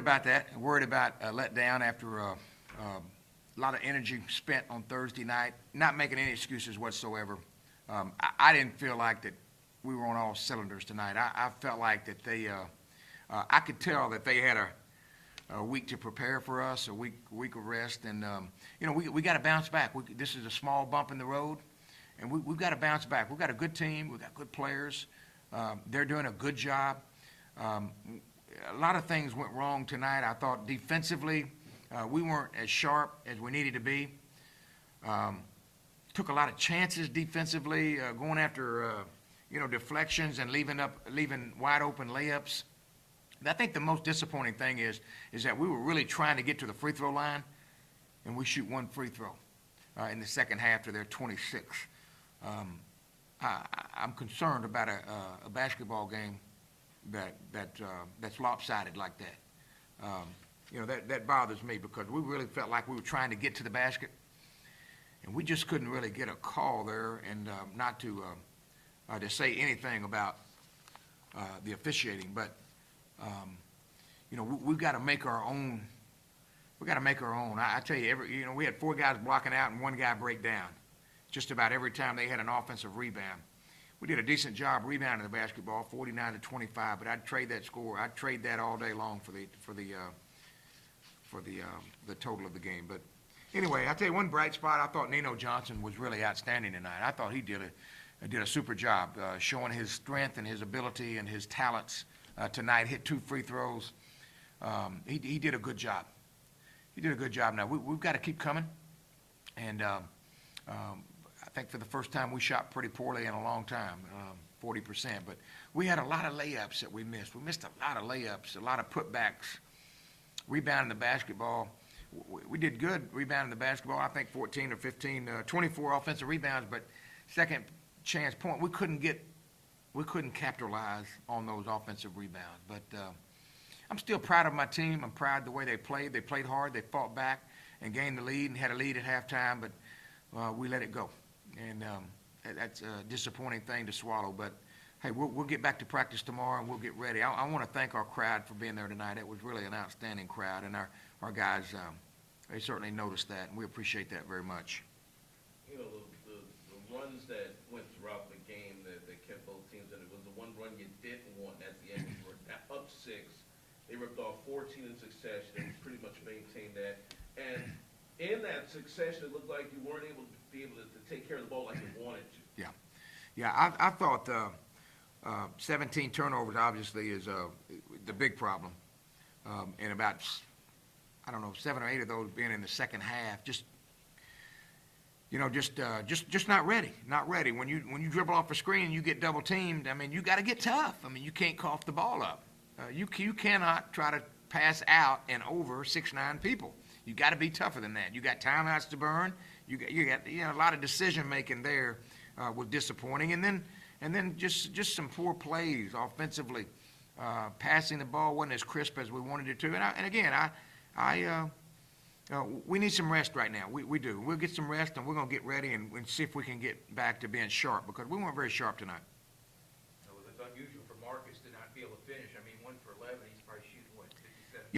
about that. Worried about let down after a lot of energy spent on Thursday night. Not making any excuses whatsoever. I didn't feel like that we were on all cylinders tonight. I felt like that they, I could tell that they had a week to prepare for us, a week of rest, and we got to bounce back. This is a small bump in the road, and we've got to bounce back. We've got a good team. We've got good players. They're doing a good job. A lot of things went wrong tonight. I thought defensively, we weren't as sharp as we needed to be. Took a lot of chances defensively, going after deflections and leaving wide open layups. I think the most disappointing thing is that we were really trying to get to the free throw line, and we shoot one free throw in the second half to their 26. I'm concerned about a basketball game that's lopsided like that. That bothers me because we really felt like we were trying to get to the basket, and we just couldn't really get a call there, and not to say anything about the officiating, but we've got to make our own. We got to make our own. I tell you, we had 4 guys blocking out and 1 guy break down. Just about every time they had an offensive rebound. We did a decent job rebounding the basketball, 49-25. But I'd trade that score. I'd trade that all day long for the total of the game. But anyway, I tell you one bright spot. I thought Nino Johnson was really outstanding tonight. I thought he did a super job showing his strength and his ability and his talents tonight. Hit 2 free throws. He did a good job. He did a good job. Now we've got to keep coming, and I think for the first time we shot pretty poorly in a long time, 40%. But we had a lot of layups that we missed. We missed a lot of layups, a lot of putbacks, rebounding the basketball. We did good rebounding the basketball. I think 14 or 15, 24 offensive rebounds, but second chance point, we couldn't capitalize on those offensive rebounds. But I'm still proud of my team. I'm proud of the way they played. They played hard. They fought back and gained the lead and had a lead at halftime, but we let it go. And that's a disappointing thing to swallow. But, hey, we'll get back to practice tomorrow, and we'll get ready. I want to thank our crowd for being there tonight. It was really an outstanding crowd, and our guys, they certainly noticed that, and we appreciate that very much. The runs that went throughout the game that kept both teams, and it was the one run you didn't want at the end. You were up 6. They ripped off 14 in succession and pretty much maintained that. And in that succession, it looked like you weren't able to take care of the ball like you wanted to. Yeah. I thought 17 turnovers obviously is the big problem, and about 7 or 8 of those being in the second half. Just not ready. Not ready. When you dribble off a screen and you get double teamed, I mean, you got to get tough. I mean, you can't cough the ball up. You cannot try to pass out and over 6'9" people. You got to be tougher than that. You got timeouts to burn. You got a lot of decision making there was disappointing, and then just some poor plays offensively. Passing the ball wasn't as crisp as we wanted it to. And again, we need some rest right now. We do. We'll get some rest, and we're gonna get ready and see if we can get back to being sharp because we weren't very sharp tonight.